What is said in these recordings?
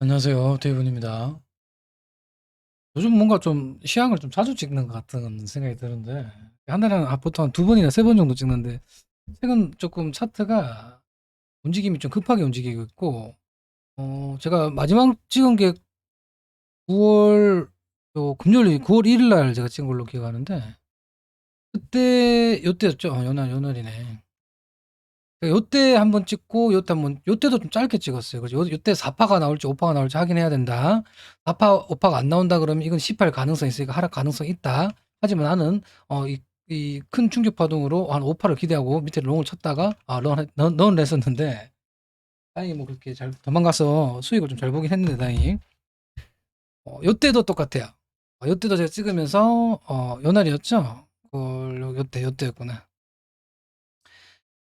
안녕하세요. 데이브입니다. 요즘 뭔가 좀 시향을 좀 자주 찍는 것 같은 생각이 드는데, 한 달에 보통 한 두 번이나 세 번 정도 찍는데, 최근 조금 차트가 움직임이 좀 급하게 움직이고 있고, 제가 마지막 찍은 게 9월, 금요일, 9월 1일 날 제가 찍은 걸로 기억하는데, 요때였죠. 연날이네. 요때 한번 찍고 요때 한번 요때도 좀 짧게 찍었어요. 그래서 요때 4파가 나올지 5파가 나올지 확인해야 된다. 4파, 5파가 안 나온다 그러면 이건 18 가능성이 있으니까 하락 가능성이 있다. 하지만 나는 이 큰 충격 파동으로 한 5파를 기대하고 밑에 롱을 쳤다가 런을 했었는데 다행히 뭐 그렇게 잘 도망가서 수익을 좀 잘 보긴 했는데 다행히 요때도 똑같아요. 요때도 제가 찍으면서 연날이었죠. 요때였구나.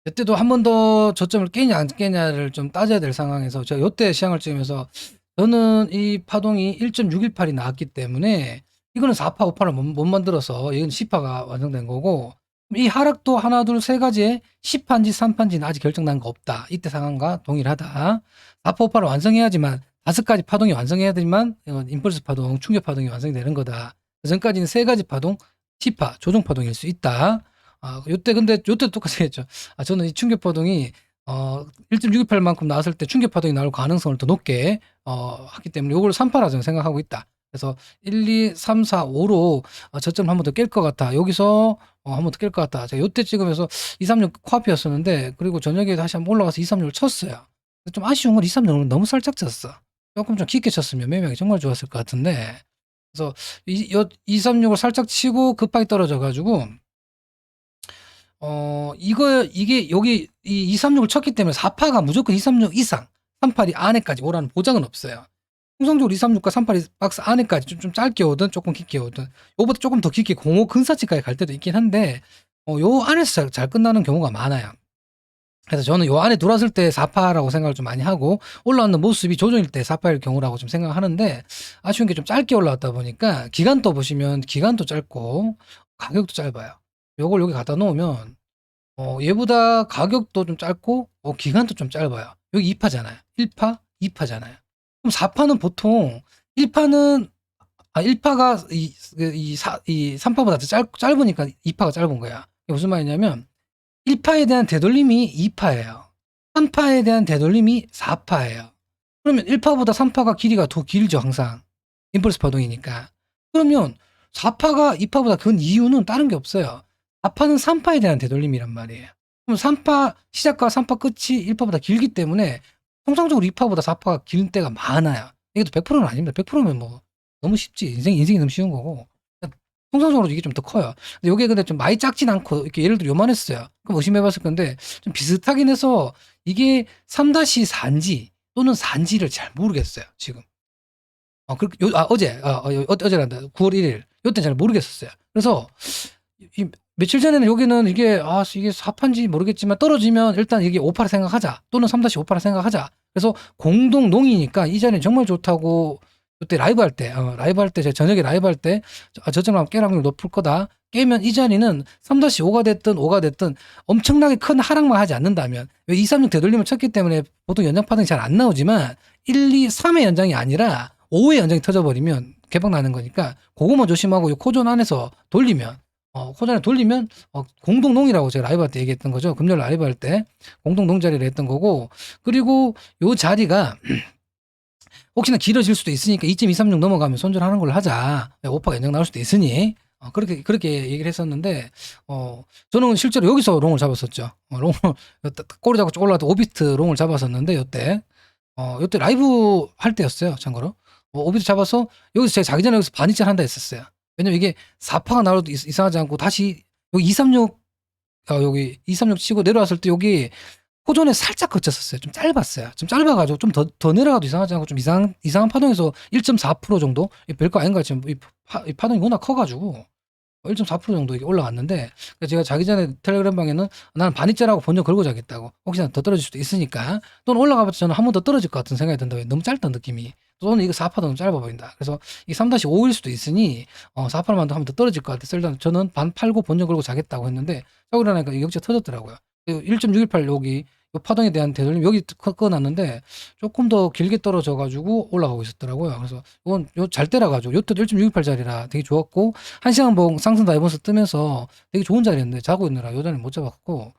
이때도 한 번 더 저점을 깨냐 안 깨냐를 좀 따져야 될 상황에서 제가 요때 시향을 찍으면서 저는 이 파동이 1.618이 나왔기 때문에 이거는 4파, 5파를 못 만들어서 이건 10파가 완성된 거고 이 하락도 하나, 둘, 세 가지에 10파인지 3파인지는 아직 결정난 거 없다. 이때 상황과 동일하다. 4파, 5파를 완성해야지만 5가지 파동이 완성해야 되지만 임펄스 파동, 충격 파동이 완성이 되는 거다. 그 전까지는 세 가지 파동, 10파, 조정 파동일 수 있다. 요때 근데 요때 똑같이 했죠. 저는 이 충격 파동이 1.628만큼 나왔을 때 충격 파동이 나올 가능성을 더 높게 하기 때문에 요걸 3파라 저는 생각하고 있다. 그래서 1, 2, 3, 4, 5로 저점 한 번 더 깰 것 같다. 여기서 한 번 더 깰 것 같다. 제가 요때 찍으면서 2, 3육 코앞이었었는데 그리고 저녁에 다시 한번 올라가서 2, 3육을 쳤어요. 좀 아쉬운 건 2, 3육을 너무 살짝 쳤어. 조금 좀 깊게 쳤으면 매매하기 정말 좋았을 것 같은데 그래서 2, 3육을 살짝 치고 급하게 떨어져 가지고 이게 여기 이 236을 쳤기 때문에 4파가 무조건 236 이상 3파리 안에까지 오라는 보장은 없어요. 통상적으로 236과 3파리 박스 안에까지 좀 짧게 오든 조금 깊게 오든 요보다 조금 더 깊게 05 근사치까지 갈 때도 있긴 한데 요 안에서 잘 끝나는 경우가 많아요. 그래서 저는 요 안에 들어왔을 때 4파라고 생각을 좀 많이 하고 올라왔는 모습이 조정일 때 4파일 경우라고 좀 생각하는데 아쉬운 게 좀 짧게 올라왔다 보니까 기간도 보시면 기간도 짧고 가격도 짧아요. 요걸 여기 갖다 놓으면 얘보다 가격도 좀 짧고 기간도 좀 짧아요. 여기 2파잖아요. 1파, 2파잖아요. 그럼 4파는 보통 1파는 1파가 이 3파보다 더 짧으니까 2파가 짧은 거야. 이게 무슨 말이냐면 1파에 대한 되돌림이 2파예요. 3파에 대한 되돌림이 4파예요. 그러면 1파보다 3파가 길이가 더 길죠, 항상. 임펄스 파동이니까. 그러면 4파가 2파보다 큰 이유는 다른 게 없어요. 4파는 3파에 대한 되돌림이란 말이에요. 그럼 3파 시작과 3파 끝이 1파보다 길기 때문에 통상적으로 2파보다 4파가 길 때가 많아요. 이것도 100%는 아닙니다. 100%면 뭐 너무 쉽지. 인생이 너무 쉬운 거고. 통상적으로 이게 좀 더 커요. 근데 요게 근데 좀 많이 작진 않고 이렇게 예를 들어 요만했어요. 그럼 의심해 봤을 건데 좀 비슷하긴 해서 이게 3-4인지 또는 4인지를 잘 모르겠어요, 지금. 어제란다. 9월 1일. 요때 잘 모르겠었어요. 그래서 며칠 전에는 여기는 이게 4파인지 모르겠지만 떨어지면 일단 이게 5파라 생각하자. 또는 3-5파라 생각하자. 그래서 공동 농이니까 이 자리는 정말 좋다고 그때 라이브 할 때, 제가 저녁에 라이브 할 때, 저점을 깰 확률 높을 거다. 깨면 이 자리는 3-5가 됐든 5가 됐든 엄청나게 큰 하락만 하지 않는다면, 왜 236 되돌림을 쳤기 때문에 보통 연장 파동이 잘 안 나오지만, 1, 2, 3의 연장이 아니라 5의 연장이 터져버리면 개박 나는 거니까, 그거만 조심하고 이 코존 안에서 돌리면, 코존에 돌리면, 공동농이라고 제가 라이브 할 때 얘기했던 거죠. 금요일 라이브 할 때. 공동농 자리를 했던 거고, 그리고 요 자리가, 혹시나 길어질 수도 있으니까 2.236 넘어가면 손절하는 걸로 하자. 5파 연장 나올 수도 있으니. 그렇게 얘기를 했었는데, 저는 실제로 여기서 롱을 잡았었죠. 롱을, 꼬리 잡고 쭉 올라왔다 5비트 롱을 잡았었는데, 요때 라이브 할 때였어요, 참고로. 5비트 잡아서, 여기서 제가 자기 전에 여기서 반이짤 한다 했었어요. 왜냐면 이게 4파가 나와도 이상하지 않고, 다시, 여기 236, 여기 236 치고 내려왔을 때 여기 호존에 살짝 거쳤었어요. 좀 짧았어요. 좀 짧아가지고 좀 더 내려가도 이상하지 않고 좀 이상한 파동에서 1.4% 정도? 별거 아닌 것 같지만 이 파동이 워낙 커가지고 1.4% 정도 이게 올라갔는데 제가 자기 전에 텔레그램 방에는 나는 반이짜라고 본전 걸고 자겠다고 혹시나 더 떨어질 수도 있으니까 또는 올라가봤자 저는 한 번 더 떨어질 것 같은 생각이 든다. 너무 짧다 느낌이. 또는 이거 4파 너무 짧아 보인다. 그래서 이 3-5일 수도 있으니 4파만 더 한 번 더 떨어질 것 같아서 일단 저는 반 팔고 본전 걸고 자겠다고 했는데 자고 일어나니까 이 역시가 터졌더라고요. 1.618 여기 요 파동에 대한 되돌림 여기 꺼놨는데 조금 더 길게 떨어져 가지고 올라가고 있었더라고요. 그래서 이건 요 잘 때라 가지고 요때 1.628짜리라 되게 좋았고 1시간 봉 상승 다이버스 뜨면서 되게 좋은 자리였는데 자고 있느라 요 자리는 못 잡았고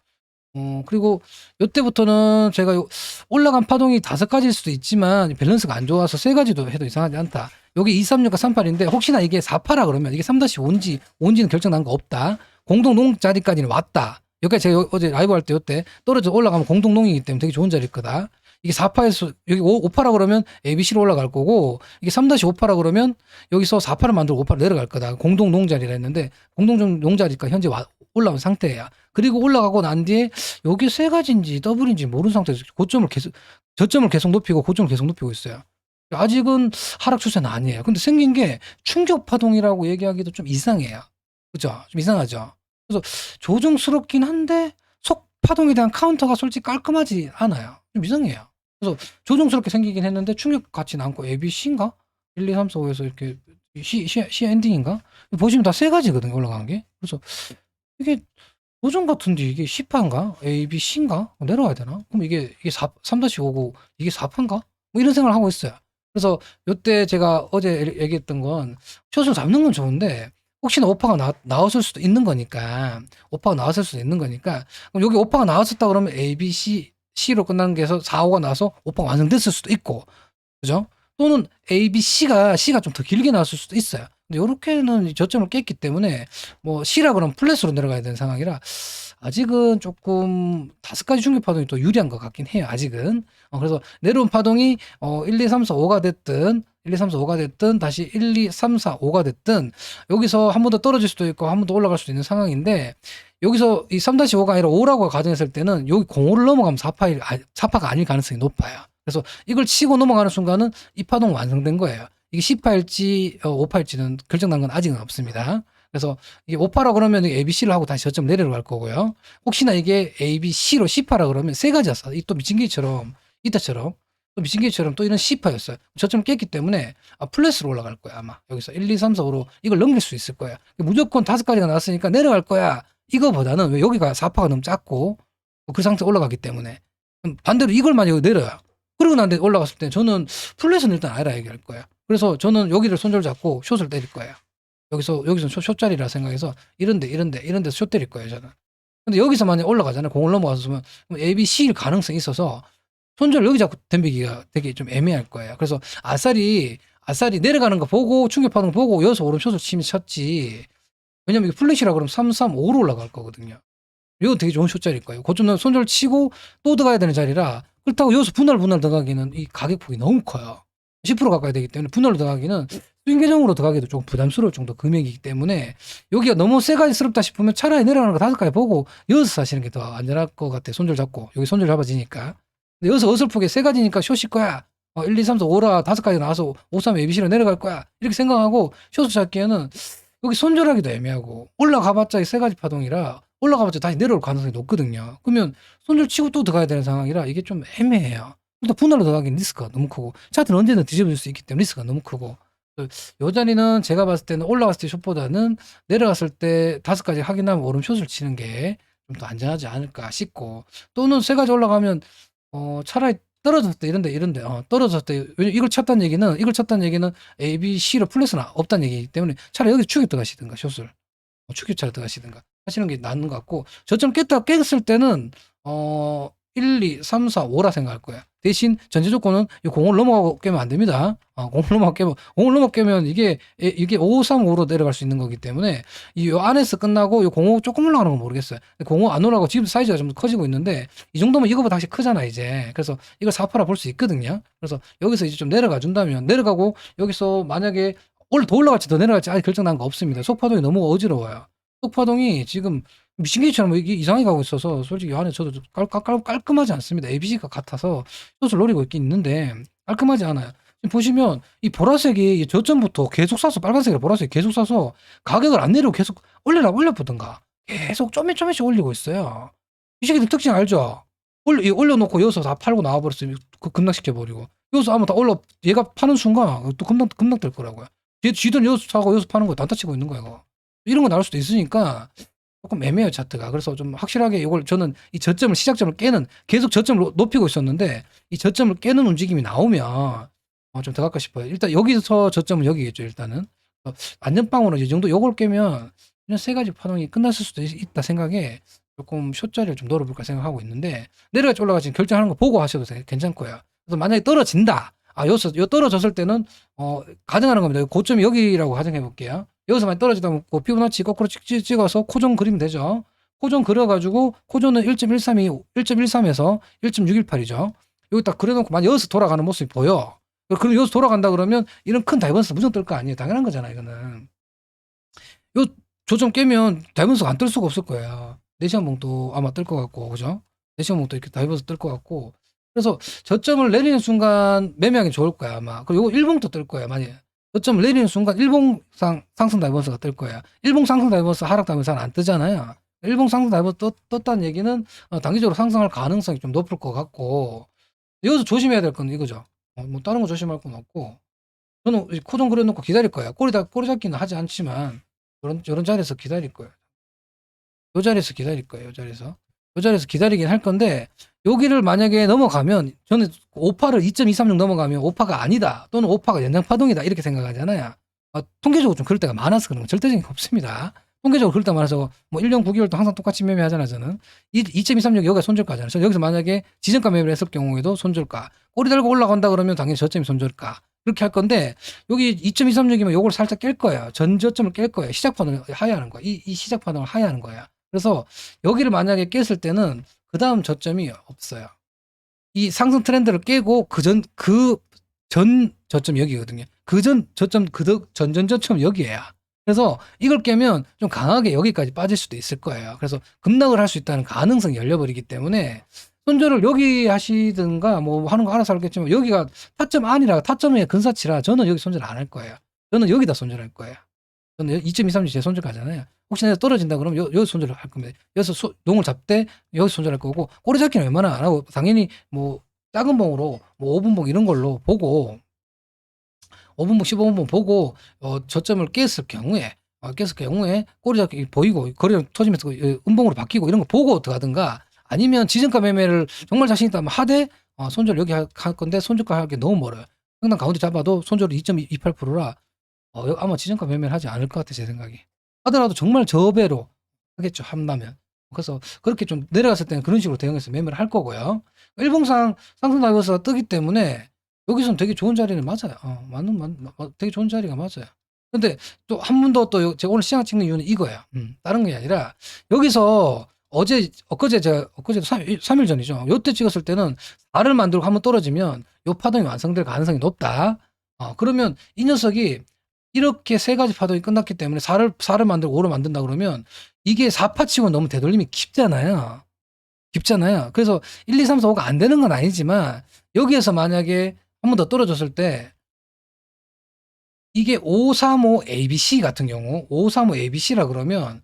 그리고 요때부터는 제가 올라간 파동이 5가지일 수도 있지만 밸런스가 안 좋아서 3가지도 해도 이상하지 않다. 여기 236과 38인데 혹시나 이게 48라 그러면 이게 3-5인지 5인지는 결정난 거 없다. 공동농 자리까지는 왔다. 여기까지 제가 어제 라이브 할 때 요때 떨어져 올라가면 공동농이기 때문에 되게 좋은 자리일 거다. 이게 4파에서 여기 5파라 그러면 ABC로 올라갈 거고 이게 3-5파라 그러면 여기서 4파를 만들고 5파를 내려갈 거다. 공동농 자리라 했는데 공동농 자리가 현재 올라온 상태야. 그리고 올라가고 난 뒤에 여기 3가지인지 더블인지 모르는 상태에서 저점을 계속 높이고 고점을 계속 높이고 있어요. 아직은 하락 추세는 아니에요. 근데 생긴 게 충격 파동이라고 얘기하기도 좀 이상해요. 그죠? 좀 이상하죠? 그래서 조정스럽긴 한데 속 파동에 대한 카운터가 솔직히 깔끔하지 않아요. 좀 이상해요. 그래서 조정스럽게 생기긴 했는데 충격 같지는 않고 ABC인가? 1, 2, 3, 4, 5에서 이렇게 C 엔딩인가? 보시면 다 3가지거든요. 올라간 게. 그래서 이게 도전 같은데 이게 10파인가? A, B, C인가? 내려와야 되나? 그럼 이게 3-5고 이게 4파인가? 뭐 이런 생각을 하고 있어요. 그래서 요때 제가 어제 얘기했던 건 숏을 잡는 건 좋은데 혹시나 오파가 나왔을 수도 있는 거니까 오파가 나왔을 수도 있는 거니까 그럼 여기 오파가 나왔었다 그러면 A, B, C로 끝나는 게 해서 4, 5가 나와서 오파가 완성됐을 수도 있고 그죠? 또는 A, B, C가 좀 더 길게 나왔을 수도 있어요. 근데 요렇게는 저점을 깼기 때문에 뭐 C라 그러면 플랫으로 내려가야 되는 상황이라 아직은 조금 5가지 중개 파동이 또 유리한 것 같긴 해요. 아직은. 그래서 내려온 파동이 1, 2, 3, 4, 5가 됐든 1, 2, 3, 4, 5가 됐든 다시 1, 2, 3, 4, 5가 됐든 여기서 한 번 더 떨어질 수도 있고 한 번 더 올라갈 수도 있는 상황인데 여기서 이 3-5가 아니라 5라고 가정했을 때는 여기 05를 넘어가면 4파가 아닐 가능성이 높아요. 그래서 이걸 치고 넘어가는 순간은 이 파동 완성된 거예요. 이게 10파일지 5파일지는 결정난 건 아직은 없습니다. 그래서 이게 5파라 그러면 ABC를 하고 다시 저점 내려갈 거고요. 혹시나 이게 ABC로 10파라 그러면 3가지였어. 또 미친개처럼 이때처럼 또 미친개처럼 또 이런 10파였어요. 저점 깼기 때문에 플랫으로 올라갈 거야 아마. 여기서 1, 2, 3, 4, 5로 이걸 넘길 수 있을 거야. 무조건 5가지가 나왔으니까 내려갈 거야. 이거보다는 왜 여기가 4파가 너무 작고 그 상태 올라가기 때문에 반대로 이걸만 여기 내려요. 그러고 난 뒤에 올라갔을 때 저는 플랫은 일단 아니라 얘기할 거예요. 그래서 저는 여기를 손절 잡고 숏을 때릴 거예요. 여기서 숏자리라 생각해서 이런 데서 숏 때릴 거예요, 저는. 근데 여기서 만약에 올라가잖아요. 공을 넘어가서 A, B, C일 가능성이 있어서 손절 여기 잡고 덤비기가 되게 좀 애매할 거예요. 그래서 아싸리 내려가는 거 보고 충격 파동 보고 여기서 오른 숏을 치면 쳤지. 왜냐면 이게 플랫이라 그러면 3, 3, 5로 올라갈 거거든요. 이거 되게 좋은 숏자리일 거예요. 고점 손절 치고 또 들어가야 되는 자리라 그렇다고 여기서 분할 들어가기는 이 가격폭이 너무 커요. 10% 가까이 되기 때문에 분할로 들어가기는 스윙 계정으로 들어가기도 조금 부담스러울 정도 금액이기 때문에 여기가 너무 세가지스럽다 싶으면 차라리 내려가는 거 5가지 보고 여기서 사시는 게 더 안전할 것 같아. 손절 잡고 여기 손절 잡아지니까. 근데 여기서 어설프게 3가지니까 숏일 거야. 1, 2, 3, 4, 5라 5가지 나와서 5, 3, ABC로 내려갈 거야. 이렇게 생각하고 숏을 잡기에는 여기 손절하기도 애매하고 올라가봤자 이 3가지 파동이라 올라가봤자 다시 내려올 가능성이 높거든요. 그러면 손절 치고 또 들어가야 되는 상황이라 이게 좀 애매해요. 일단 분할로 들어가기는 리스크가 너무 크고 차트는 언제든 뒤집어질 수 있기 때문에 리스크가 너무 크고 요 자리는 제가 봤을 때는 올라갔을 때 숏보다는 내려갔을 때 5가지 확인하면 오름 숏을 치는 게 좀 더 안전하지 않을까 싶고 또는 3가지 올라가면 차라리 떨어졌을 때 이런데 떨어졌을 때 이걸 쳤다는 얘기는 A, B, C로 플랫은 없다는 얘기이기 때문에 차라리 여기 추격 들어가시든가 숏을 추격차로 들어가시든가 하시는 게 나은 것 같고 저점 깼을 때는 1, 2, 3, 4, 5라 생각할 거야. 대신 전제 조건은 이 공을 넘어가고 깨면 안 됩니다. 공을 넘어 깨면 이게 5, 3, 5로 내려갈 수 있는 거기 때문에 이 안에서 끝나고 이 공호 조금 올라가는 건 모르겠어요. 공호 안 올라가고 지금 사이즈가 좀 커지고 있는데 이 정도면 이거보다 확실히 크잖아 이제. 그래서 이걸 4파라 볼 수 있거든요. 그래서 여기서 이제 좀 내려가 준다면 내려가고 여기서 만약에 더 올라갈지 더 내려갈지 아직 결정난 거 없습니다. 속파동이 너무 어지러워요. 속파동이 지금 미친개처럼 이게 이상하게 가고 있어서 솔직히 이 안에 저도 깔끔하지 않습니다. ABC가 같아서 숏을 노리고 있긴 있는데 깔끔하지 않아요. 지금 보시면 이 보라색이 저점부터 계속 사서 빨간색이라 보라색이 계속 사서 가격을 안 내리고 계속 올려보던가 계속 쪼매씩 올리고 있어요. 이 새끼들 특징 알죠? 올려놓고 여기서 다 팔고 나와버렸어요. 급락시켜버리고 여기서 아마 다 얘가 파는 순간 또 급락 될 거라고요. 쥐든 여기서 사고 여기서 파는 거 단타 치고 있는 거야 이거. 이런 거 나올 수도 있으니까 조금 애매해요 차트가. 그래서 좀 확실하게 이걸 저는 이 저점을 시작점을 깨는 계속 저점을 높이고 있었는데 이 저점을 깨는 움직임이 나오면 좀 더 갈까 싶어요. 일단 여기서 저점은 여기겠죠 일단은. 안전빵으로 이 정도 요걸 깨면 그냥 세 가지 파동이 끝났을 수도 있다 생각에 조금 숏자리를 좀 노려볼까 생각하고 있는데 내려갈지 올라갈지 결정하는 거 보고 하셔도 괜찮고요. 그래서 만약에 떨어진다. 여기서 떨어졌을 때는 가정하는 겁니다. 고점이 여기라고 가정해 볼게요. 여기서 많이 떨어지다 보고 피보나치 거꾸로 찍어서 코존 그리면 되죠. 코존 그려가지고 코존은 1.132, 1.13에서 1.618이죠. 여기 딱 그려놓고 만약 여기서 돌아가는 모습이 보여. 그럼 여기서 돌아간다 그러면 이런 큰 다이버스 무조건 뜰 거 아니에요. 당연한 거잖아 이거는. 요 조점 깨면 다이버스가 안 뜰 수가 없을 거야. 4시간 봉도 아마 뜰 것 같고 그죠? 4시간 봉도 이렇게 다이버스 뜰 것 같고 그래서 저점을 내리는 순간 매매하기 좋을 거야 아마. 그리고 요거 일봉도 뜰 거야 만약에. 저점을 내리는 순간 일봉상 상승 다이버스가 뜰 거야. 일봉 상승 다이버스 하락 다이버스는 안 뜨잖아요. 일봉 상승 다이버스 떴다는 얘기는 단기적으로 상승할 가능성이 좀 높을 것 같고 여기서 조심해야 될 건 이거죠. 뭐 다른 거 조심할 건 없고 저는 코좀 그려놓고 기다릴 거야. 꼬리 잡기는 하지 않지만 이런 자리에서 기다릴 거예요. 요 자리에서 기다릴 거예요. 요 자리에서 기다리긴 할 건데 여기를 만약에 넘어가면 저는 오파를 2.236 넘어가면 오파가 아니다 또는 오파가 연장 파동이다 이렇게 생각하잖아요. 통계적으로 좀 그럴 때가 많아서 그런 건 절대적인 게 없습니다. 통계적으로 그럴 때 많아서 뭐 1년 9개월도 항상 똑같이 매매하잖아 저는. 2.236 여기가 손절가잖아요. 저는 여기서 만약에 지정가 매매를 했을 경우에도 손절가. 꼬리 달고 올라간다 그러면 당연히 저점이 손절가. 그렇게 할 건데 여기 2.236이면 요걸 살짝 깰 거예요. 전 저점을 깰 거예요. 시작 파동을 하회하는 거야. 이 시작 파동을 하회하는 거야. 그래서 여기를 만약에 깼을 때는 그 다음 저점이 없어요. 이 상승 트렌드를 깨고 그 전 저점 여기거든요. 그 전 저점 전전 저점 여기에요. 그래서 이걸 깨면 좀 강하게 여기까지 빠질 수도 있을 거예요. 그래서 급락을 할 수 있다는 가능성이 열려버리기 때문에 손절을 여기 하시든가 뭐 하는 거 알아서 알겠지만 여기가 타점 아니라 타점의 근사치라 저는 여기 손절 안 할 거예요. 저는 여기다 손절할 거예요. 저는 2.236 제 손절 가잖아요. 혹시나 떨어진다 그러면 여기 손절을 할 겁니다. 여기서 농을 잡되 여기 손절할 거고 꼬리 잡기는 웬만하면 안 하고 당연히 뭐 작은 봉으로 뭐 5분봉 이런 걸로 보고 5분봉 15분봉 보고 저점을 깼을 경우에 꼬리 잡기 보이고 거리가 터지면서 음봉으로 바뀌고 이런 거 보고 들어가든가 아니면 지정가 매매를 정말 자신 있다면 하되 손절 여기 할 건데 손절가 하기 너무 멀어요. 상단 가운데 잡아도 손절이 2.28%라 아마 지정가 매매를 하지 않을 것 같아 제 생각이. 하더라도 정말 저배로 하겠죠 한다면. 그래서 그렇게 좀 내려갔을 때는 그런 식으로 대응해서 매매를 할 거고요. 일봉상 상승 다이버스가 뜨기 때문에 여기서는 되게 좋은 자리는 맞아요. 되게 좋은 자리가 맞아요. 근데 또 한 번 더 또 제가 오늘 시장 찍는 이유는 이거예요. 다른 게 아니라 여기서 엊그제도 3일 전이죠. 요때 찍었을 때는 4를 만들고 한번 떨어지면 요 파동이 완성될 가능성이 높다. 그러면 이 녀석이 이렇게 세 가지 파동이 끝났기 때문에 4를 만들고 5를 만든다 그러면 이게 4파 치고 너무 되돌림이 깊잖아요. 그래서 1, 2, 3, 4, 5가 안 되는 건 아니지만 여기에서 만약에 한 번 더 떨어졌을 때 이게 535 ABC 같은 경우 535 ABC라 그러면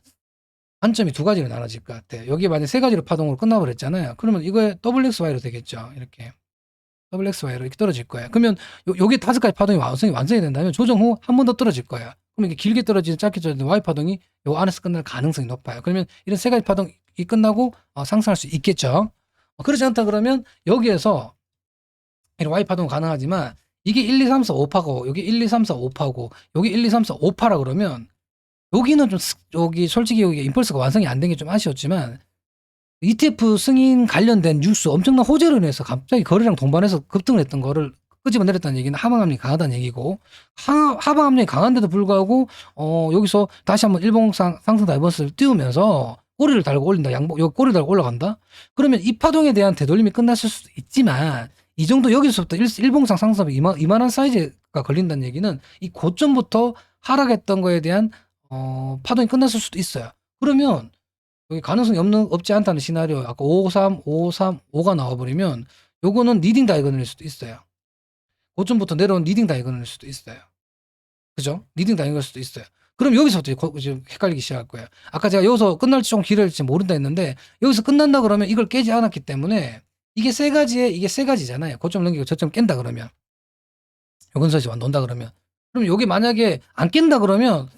관점이 두 가지로 나눠질 것 같아요. 여기 만약에 세 가지로 파동으로 끝나버렸잖아요. 그러면 이거에 WXY로 되겠죠. 이렇게. WXY로 이렇게 떨어질 거예요. 그러면 요게 5가지 파동이 완성이 된다면 조정 후 한 번 더 떨어질 거예요. 그럼 이게 길게 떨어지는 짧게 떨어지는 Y 파동이 요 안에서 끝날 가능성이 높아요. 그러면 이런 세 가지 파동이 끝나고 상승할 수 있겠죠. 그렇지 않다 그러면 여기에서 이런 Y 파동 가능하지만 이게 1, 2, 3, 4, 5파고 여기 1, 2, 3, 4, 5파고 여기 1, 2, 3, 4, 5파라 그러면 여기는 좀 여기 솔직히 여기 임펄스가 완성이 안 된 게 좀 아쉬웠지만 ETF 승인 관련된 뉴스 엄청난 호재로 인해서 갑자기 거래량 동반해서 급등을 했던 거를 끄집어 내렸다는 얘기는 하방 압력이 강하다는 얘기고 하방 압력이 강한데도 불구하고 여기서 다시 한번 일봉 상승 다이버스를 띄우면서 꼬리를 달고 올린다. 여기 꼬리를 달고 올라간다. 그러면 이 파동에 대한 되돌림이 끝났을 수도 있지만 이 정도 여기서부터 일봉상 상승이 이만한 사이즈가 걸린다는 얘기는 이 고점부터 하락했던 거에 대한 파동이 끝났을 수도 있어요. 그러면 여기 가능성이 없지 않다는 시나리오 아까 553, 553, 5가 나와버리면 요거는 리딩 다이거널일 수도 있어요. 고점부터 내려온 리딩 다이거널일 수도 있어요. 그죠? 리딩 다이거널일 수도 있어요. 그럼 여기서부터 이제 헷갈리기 시작할 거예요. 아까 제가 여기서 끝날지 좀 길을지 모른다 했는데 여기서 끝난다 그러면 이걸 깨지 않았기 때문에 이게 세 가지잖아요. 고점 넘기고 저점 깬다 그러면 요건서지 논다 그러면 그럼 여기 만약에 안 깬다 그러면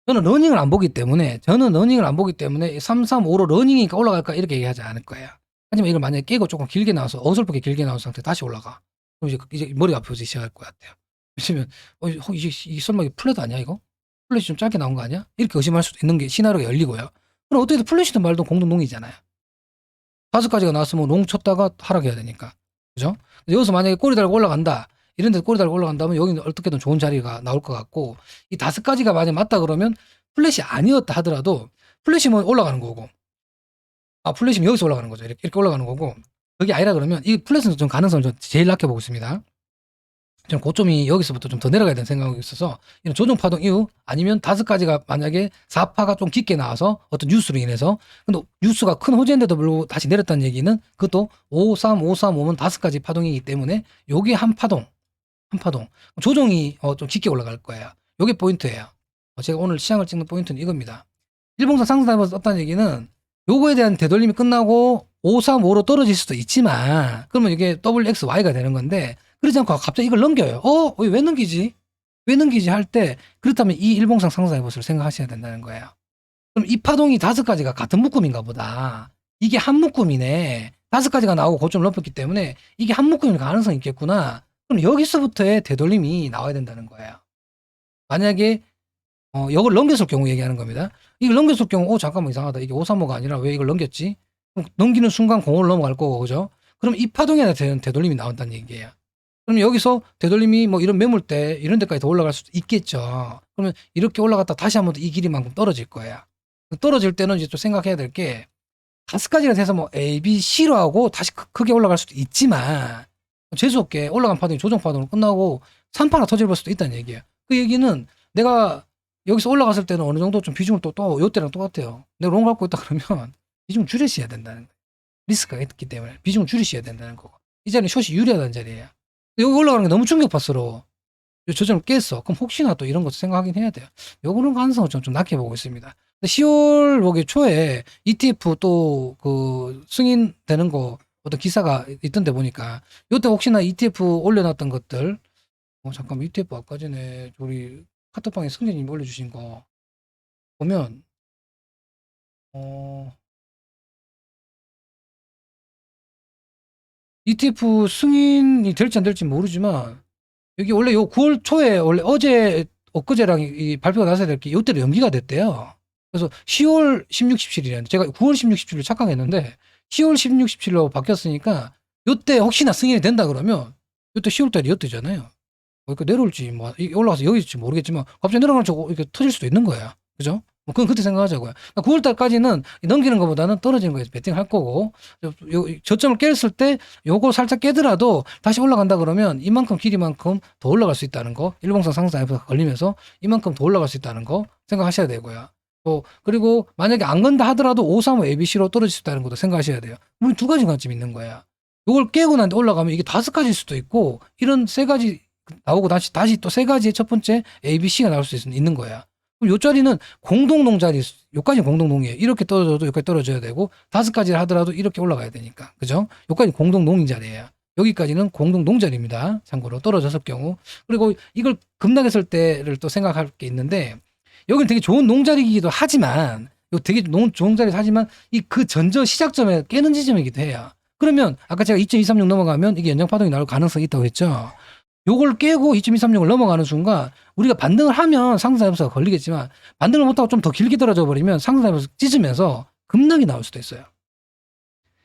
저는 러닝을 안 보기 때문에 335로 러닝이니까 올라갈까 이렇게 얘기하지 않을 거예요. 하지만 이걸 만약에 깨고 조금 길게 나와서 어설프게 길게 나온 상태 다시 올라가. 그럼 이제 머리가 아프기 시작할 것 같아요. 왜냐면 이게 설마 이게 플랫 아니야 이거? 플랫이 좀 짧게 나온 거 아니야? 이렇게 의심할 수도 있는 게 시나리오가 열리고요. 그럼 어떻게든 플랫이든 말든 공동농이잖아요. 5가지가 나왔으면 농 쳤다가 하락해야 되니까. 그죠? 여기서 만약에 꼬리 달고 올라간다. 이런 데서 꼬리 달고 올라간다면 여기는 어떻게든 좋은 자리가 나올 것 같고, 이 5가지가 만약에 맞다 그러면 플랫이 아니었다 하더라도 플랫이면 올라가는 거고, 플랫이면 여기서 올라가는 거죠. 이렇게 올라가는 거고, 그게 아니라 그러면 이 플랫은 좀 가능성을 좀 제일 낮게 보고 있습니다. 저는 고점이 여기서부터 좀 더 내려가야 되는 생각이 있어서 이런 조정 파동 이후 아니면 5가지가 만약에 4파가 좀 깊게 나와서 어떤 뉴스로 인해서, 근데 뉴스가 큰 호재인데도 불구하고 다시 내렸다는 얘기는 그것도 535면 5가지 파동이기 때문에 요게 한 파동 조정이 좀 깊게 올라갈 거예요. 요게 포인트예요. 제가 오늘 시장을 찍는 포인트는 이겁니다. 일봉상 상승하면서 떴다는 얘기는 요거에 대한 되돌림이 끝나고 535로 떨어질 수도 있지만, 그러면 이게 WXY가 되는 건데, 그러지 않고 갑자기 이걸 넘겨요. 왜 넘기지? 왜 넘기지? 할 때, 그렇다면 이 일봉상 상승의 모습을 생각하셔야 된다는 거예요. 그럼 이 파동이 5가지가 같은 묶음인가 보다. 이게 한 묶음이네. 5가지가 나오고 고점을 높였기 때문에 이게 한 묶음일 가능성이 있겠구나. 그럼 여기서부터의 되돌림이 나와야 된다는 거예요. 만약에 이걸 넘겼을 경우 얘기하는 겁니다. 이걸 넘겼을 경우 잠깐만 이상하다. 이게 535가 아니라 왜 이걸 넘겼지? 그럼 넘기는 순간 0을 넘어갈 거고, 그죠? 그럼 이 파동에 대한 되돌림이 나온다는 얘기예요. 그럼 여기서 되돌림이 뭐 이런 매물대 이런 데까지 더 올라갈 수도 있겠죠. 그러면 이렇게 올라갔다 다시 한번 더 이 길이만큼 떨어질 거야. 떨어질 때는 이제 좀 생각해야 될 게 5가지가 돼서 뭐 A, B, C로 하고 다시 크게 올라갈 수도 있지만, 재수없게 올라간 파동이 조정 파동으로 끝나고 3파나 터질 수도 있다는 얘기예요. 그 얘기는 내가 여기서 올라갔을 때는 어느 정도 좀 비중을 또 요때랑 똑같아요. 내가 롱 갖고 있다 그러면 비중을 줄이셔야 된다는 거예요. 리스크가 있기 때문에 비중을 줄이셔야 된다는 거고. 이 자리는 숏이 유리하다는 자리예요. 여기 올라가는 게 너무 충격받스러워. 저점을 깼어. 그럼 혹시나 또 이런 것도 생각하긴 해야 돼요. 요거는 가능성을 좀 낮게 보고 있습니다. 10월 보기 초에 ETF 또 그 승인되는 거 어떤 기사가 있던데 보니까 요때 혹시나 ETF 올려놨던 것들, 잠깐만 ETF 아까 전에 우리 카톡방에 승재님 올려주신 거 보면 ETF 승인이 될지 안 될지 모르지만 여기 원래 요 9월 초에 원래 어제 엊그제랑 이 발표가 나서야 될 게 요때로 연기가 됐대요. 그래서 10월 16, 17일이었는데 제가 9월 16, 17일 착각했는데 10월 16, 17일로 바뀌었으니까 요때 혹시나 승인이 된다 그러면 요때 10월 달이 요때잖아요. 그러니까 내려올지 뭐 올라가서 여기일지 모르겠지만 갑자기 내려가면 저거 이렇게 터질 수도 있는 거야. 그죠? 뭐 그건 그때 생각하자고요. 9월 달까지는 넘기는 것보다는 떨어지는 거에서 베팅할 거고, 저점을 깼을 때 요거 살짝 깨더라도 다시 올라간다 그러면 이만큼 길이만큼 더 올라갈 수 있다는 거, 일봉상 상승에서 걸리면서 이만큼 더 올라갈 수 있다는 거 생각하셔야 되고요. 그리고 만약에 안 건다 하더라도 535 ABC로 떨어질 수 있다는 것도 생각하셔야 돼요. 우리 2가지 관점이 있는 거야. 요걸 깨고 난 뒤에 올라가면 이게 5가지일 수도 있고, 이런 3가지 나오고 다시 또 3가지의 첫 번째 A, B, C가 나올 수 있는 거야. 그럼 요 자리는 공동농 자리, 요까지 공동농이에요. 이렇게 떨어져도 여기까지 떨어져야 되고, 5가지를 하더라도 이렇게 올라가야 되니까. 그죠? 요까지 공동농인 자리예요. 여기까지는 공동농 자리입니다. 참고로 떨어졌을 경우. 그리고 이걸 급락했을 때를 또 생각할 게 있는데, 여기는 되게 좋은 농자리이기도 하지만, 되게 좋은 자리도 하지만, 그 전저 시작점에 깨는 지점이기도 해요. 그러면 아까 제가 2.236 넘어가면 이게 연장파동이 나올 가능성이 있다고 했죠. 요걸 깨고 2.236을 넘어가는 순간 우리가 반등을 하면 상승하면서 걸리겠지만, 반등을 못하고 좀 더 길게 떨어져 버리면 상승하면서 찢으면서 급락이 나올 수도 있어요.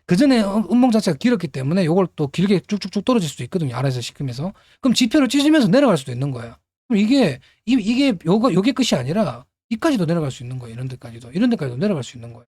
그 전에 음봉 자체가 길었기 때문에 요걸 또 길게 쭉쭉쭉 떨어질 수도 있거든요. 아래에서 시키면서. 그럼 지표를 찢으면서 내려갈 수도 있는 거예요. 그럼 이게 요게 끝이 아니라 이까지도 내려갈 수 있는 거예요. 이런 데까지도 내려갈 수 있는 거예요.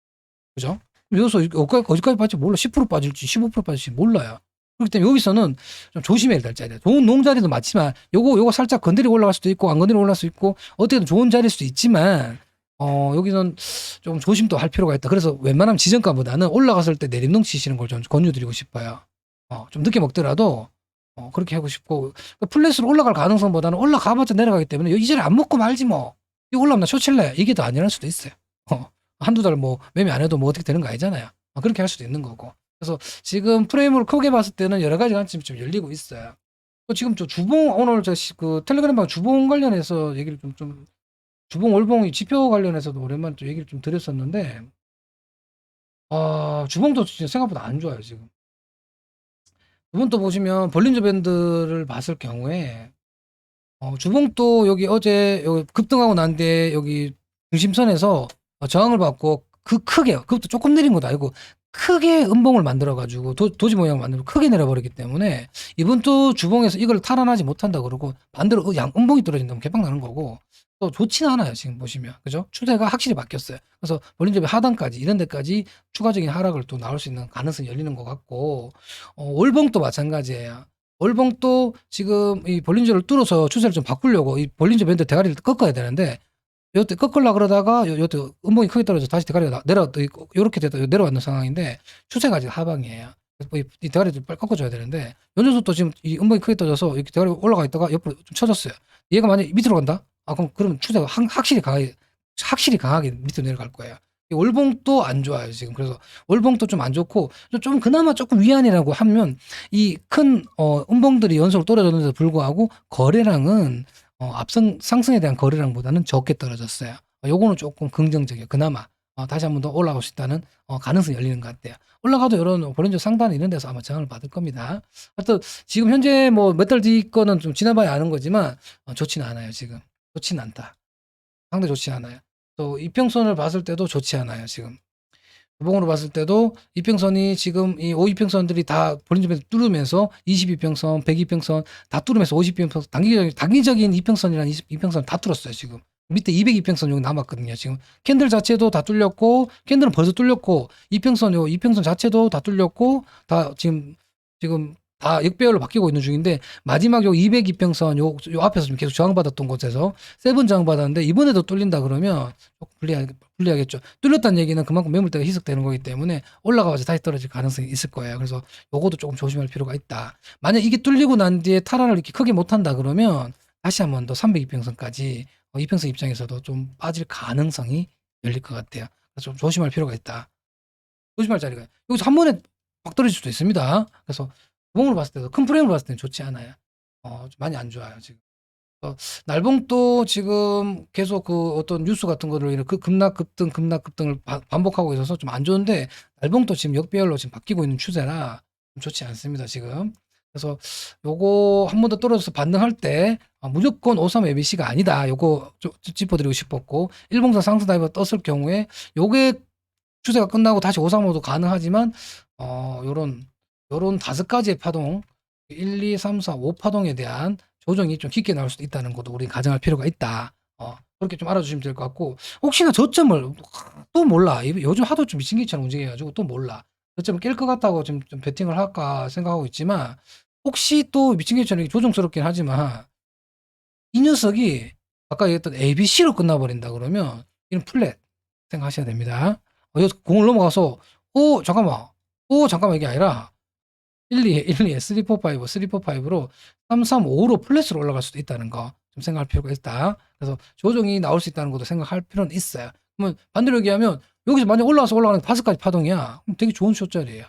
그죠? 여기서 어디까지 빠질지 몰라. 10% 빠질지 15% 빠질지 몰라요. 그렇기 때문에 여기서는 좀 조심해야 될 자리야. 좋은 농자리도 맞지만 요거 살짝 건드리고 올라갈 수도 있고 안 건드리고 올라갈 수도 있고 어떻게든 좋은 자리일 수도 있지만, 여기는 좀 조심도 할 필요가 있다. 그래서 웬만하면 지정가보다는 올라갔을 때 내림동 치시는 걸 좀 권유드리고 싶어요. 좀 늦게 먹더라도 그렇게 하고 싶고, 플랫으로 올라갈 가능성보다는 올라가봤자 내려가기 때문에 이 자리 안 먹고 말지 뭐. 이거 올라가면 나 쇼칠래. 이게 더 안일할 수도 있어요. 한두 달 뭐 매매 안 해도 뭐 어떻게 되는 거 아니잖아요. 그렇게 할 수도 있는 거고. 그래서 지금 프레임을 크게 봤을 때는 여러 가지 관점이 좀 열리고 있어요. 지금 저 주봉, 오늘 그 텔레그램 방 주봉 관련해서 얘기를 좀 주봉 월봉이 지표 관련해서도 오랜만에 또 얘기를 좀 드렸었는데 주봉도 진짜 생각보다 안 좋아요 지금. 주봉도 보시면 볼린저 밴드를 봤을 경우에 주봉도 여기 어제 여기 급등하고 난 뒤에 여기 중심선에서 저항을 받고 크게 그것도 조금 내린 것도 아니고 크게 음봉을 만들어 가지고 도지 모양을 만들고 크게 내려버리기 때문에 이번 또 주봉에서 이걸 탈환하지 못한다 그러고 반대로 양 음봉이 떨어진다면 개빵 나는 거고 또 좋지는 않아요 지금 보시면 그죠? 추세가 확실히 바뀌었어요. 그래서 볼린저밴드 하단까지 이런 데까지 추가적인 하락을 또 나올 수 있는 가능성이 열리는 것 같고 월봉도 마찬가지예요. 월봉도 지금 이 볼린저를 뚫어서 추세를 좀 바꾸려고 이 볼린저 밴드 대가리를 꺾어야 되는데 요때 꺾으려 그러다가 요때 음봉이 크게 떨어져 다시 대가리가 요렇게 돼서 내려왔는 상황인데 추세가 아직 하방이에요. 그래서 이 대가리를 빨리 꺾어줘야 되는데 연준선도 지금 이 음봉이 크게 떨어져서 이렇게 대가리 올라가 있다가 옆으로 좀 쳐졌어요. 얘가 만약에 밑으로 간다? 그럼 추세가 확실히 강하게 밑으로 내려갈 거예요. 이 월봉도 안 좋아요 지금. 그래서 월봉도 좀 안 좋고 좀 그나마 조금 위안이라고 하면 이 큰 음봉들이 연속으로 떨어졌는데도 불구하고 거래량은 앞선 상승에 대한 거래량보다는 적게 떨어졌어요. 요거는 조금 긍정적이에요. 그나마 다시 한 번 더 올라갈 수 있다는 가능성이 열리는 것 같아요. 올라가도 이런 볼린저 상단 이런 데서 아마 저항을 받을 겁니다. 하여튼 지금 현재 뭐 몇 달 뒤 거는 좀 지나봐야 아는 거지만 좋지는 않아요 지금. 좋지는 않다. 상당히 좋지 않아요. 또 이평선을 봤을 때도 좋지 않아요 지금. 주봉으로 봤을 때도 이평선이 지금 이 5이평선들이 다 볼린저밴드 뚫으면서 22평선, 102평선 다 뚫으면서 50평선 단기적인 이평선이랑 이평선 다 뚫었어요 지금. 밑에 202평선 여기 남았거든요 지금. 캔들 자체도 다 뚫렸고 캔들은 벌써 뚫렸고 이평선 자체도 다 뚫렸고 다 지금 다 역배열로 바뀌고 있는 중인데 마지막 요 202평선 요 앞에서 좀 계속 저항받았던 곳에서 세븐 저항받았는데 이번에도 뚫린다 그러면 조금 불리하겠죠. 뚫렸다는 얘기는 그만큼 매물대가 희석되는 거기 때문에 올라가서 다시 떨어질 가능성이 있을 거예요. 그래서 요것도 조금 조심할 필요가 있다. 만약 이게 뚫리고 난 뒤에 탈환을 이렇게 크게 못한다 그러면 다시 한 번 더 302평선까지 이평선 입장에서도 좀 빠질 가능성이 열릴 것 같아요. 그래서 좀 조심할 필요가 있다. 조심할 자리가 여기서 한 번에 막 떨어질 수도 있습니다. 그래서 구멍으로 봤을 때도 큰 프레임으로 봤을 때는 좋지 않아요. 좀 많이 안 좋아요 지금. 날봉도 지금 계속 그 어떤 뉴스 같은 거를 그 급등을 반복하고 있어서 좀 안 좋은데 날봉도 지금 역배열로 지금 바뀌고 있는 추세라 좀 좋지 않습니다 지금. 그래서 요거 한 번 더 떨어져서 반등할 때 무조건 53 ABC가 아니다. 요거 짚어드리고 싶었고 일봉상 상승 다이버 떴을 경우에 요게 추세가 끝나고 다시 535도 가능하지만 요런 5가지의 파동 1, 2, 3, 4, 5 파동에 대한 조정이 좀 깊게 나올 수도 있다는 것도 우리 가정할 필요가 있다. 그렇게 좀 알아주시면 될 것 같고 혹시나 저점을 또 몰라. 요즘 하도 좀 미친개처럼 움직여가지고 또 몰라. 저점을 깰 것 같다고 좀 베팅을 할까 생각하고 있지만 혹시 또 미친개처럼 조정스럽긴 하지만 이 녀석이 아까 얘기했던 ABC로 끝나버린다 그러면 이런 플랫 생각하셔야 됩니다. 여기서 공을 넘어가서 잠깐만 이게 아니라 1, 2, 3, 4, 5, 3, 4, 5로 3, 3, 5로 플랫으로 올라갈 수도 있다는 거 좀 생각할 필요가 있다. 그래서 조정이 나올 수 있다는 것도 생각할 필요는 있어요. 그러면 반대로 얘기하면 여기서 만약 올라가는 5가지 파동이야. 그럼 되게 좋은 숏자리예요.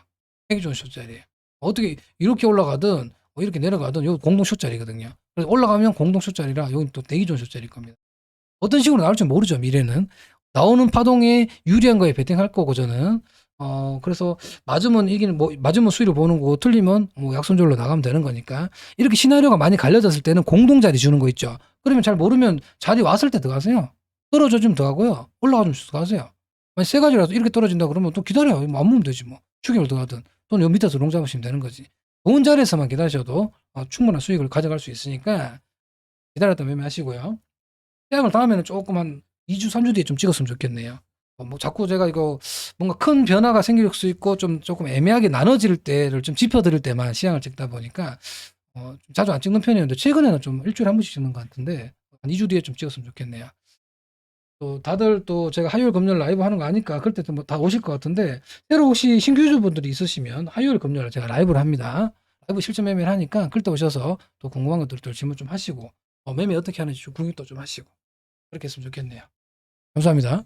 되게 좋은 숏자리예요. 어떻게 이렇게 올라가든 이렇게 내려가든 여기 공동 숏자리거든요. 그래서 올라가면 공동 숏자리라 여기 또 되게 좋은 숏자리일 겁니다. 어떤 식으로 나올지 모르죠. 미래는. 나오는 파동에 유리한 거에 베팅할 거고 저는. 그래서 맞으면 수위를 보는 거고 틀리면 약손절로 나가면 되는 거니까 이렇게 시나리오가 많이 갈려졌을 때는 공동자리 주는 거 있죠. 그러면 잘 모르면 자리 왔을 때 들어가세요. 떨어져 주면 들어가고요. 올라가 주면 들어가세요. 만약 세 가지라도 이렇게 떨어진다 그러면 또 기다려요. 안 모으면 되지 뭐. 추격을 들어가든 또는 요 밑에서 롱 잡으시면 되는 거지. 좋은 자리에서만 기다리셔도 충분한 수익을 가져갈 수 있으니까 기다렸다 매매하시고요. 시장을 다음에는 조금 한 2주, 3주 뒤에 좀 찍었으면 좋겠네요. 뭐 자꾸 제가 이거 뭔가 큰 변화가 생길 수 있고 조금 애매하게 나눠질 때를 좀 짚어드릴 때만 시향을 찍다 보니까 좀 자주 안 찍는 편이었는데 최근에는 좀 일주일에 한 번씩 찍는 것 같은데 한 2주 뒤에 좀 찍었으면 좋겠네요. 또 다들 또 제가 화요일 금요일 라이브 하는 거 아니까 그럴 때 뭐 다 오실 것 같은데 새로 혹시 신규 유저분들이 있으시면 화요일 금요일 제가 라이브를 합니다. 라이브 실전 매매를 하니까 그럴 때 오셔서 또 궁금한 것들 질문 좀 하시고 매매 어떻게 하는지 구경도 좀 하시고 그렇게 했으면 좋겠네요. 감사합니다.